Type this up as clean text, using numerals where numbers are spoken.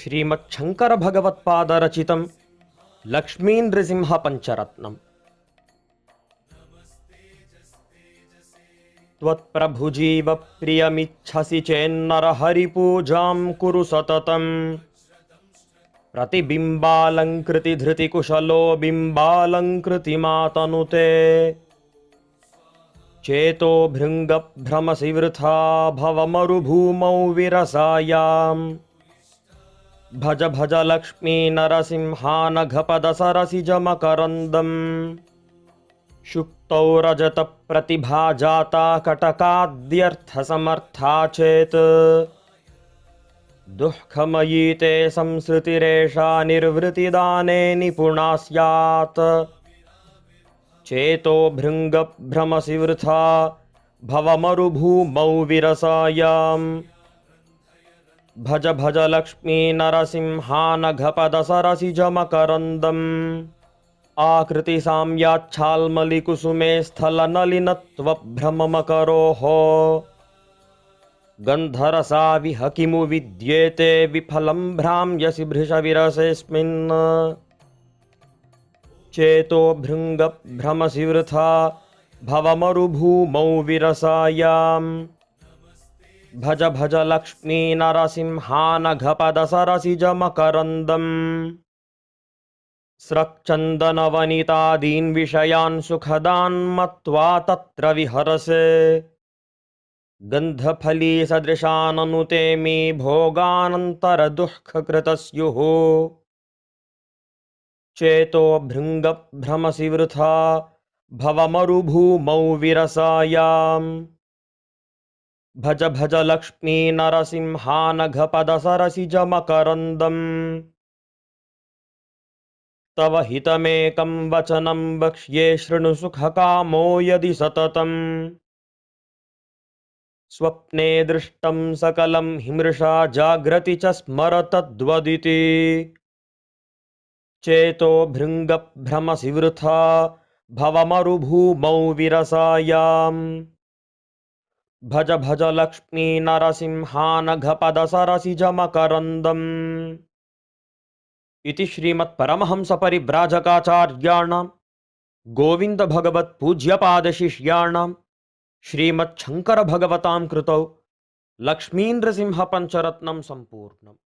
श्रीमच्छंकर भगवत्पादरचितं लक्ष्मीनृसिंह पंचरत्नम्। त्वत्प्रभुजीव प्रियमिच्छसि चेन्नरहरिपूजां कुरु सततम्। प्रतिबिम्बालङ्कृतिधृतिकुशलो बिम्बालङ्कृतिमातनुते। चेतो भृङ्गभ्रमसि वृथा भवमरुभूमौ विरसायाम्। भज भज लक्ष्मी नरसिंहानघपदसरसिजमकरन्दम्। शुक्तौ रजतप्रतिभा जाता कटकाद्यर्थसमर्था चेत्। दुःखमयी ते संसृतिरेषा निर्वृतिदाने निपुणा स्यात्। चेतो भृङ्गभ्रमसि वृथा भवमरुभूमौ विरसायाम्। भज भज लक्ष्मी नरसिंहानघपदसरसिजमकरन्दम्। आकृतिसाम्याच्छाल्मलिकुसुमे स्थलनलिनत्वभ्रममकरोः। गन्धरसा विह किमु विद्येते विफलं भ्राम्यसि भृशविरसेऽस्मिन्। चेतो भृङ्गभ्रमसि वृथा भवमरुभूमौ विरसायाम्। भज भज लक्ष्मी नरसिंहानघपदसरसिजमकरन्दम्। स्रक्चन्दनवनितादीन् विषयान् सुखदान् मत्वा तत्र विहरसे। गन्धफलीसदृशाननुते मे भोगानन्तरदुःखकृतस्युः। चेतो भृङ्गभ्रमसि वृथा भवमरुभूमौ विरसायाम्। भज भज लक्ष्मी नरसिंहानघपदसरसिजमकरन्दम्। तव हितमेकं वचनं वक्ष्ये शृणु सुखकामो यदि सततम्। स्वप्ने दृष्टं सकलं हि मृषा जाग्रति च स्मर तद्वदिति। चेतो भृङ्गभ्रमसि वृथा भवमरुभूमौ विरसायाम्। भज भज लक्ष्मी नरसिंहानघपदसरसिजमकरन्दम्। इति श्रीमत्परमहंसपरिव्राजकाचार्याणां गोविन्दभगवत्पूज्यपादशिष्याणां श्रीमच्छंकरभगवतां कृतौ लक्ष्मीनृसिंहपञ्चरत्नं सम्पूर्णम्।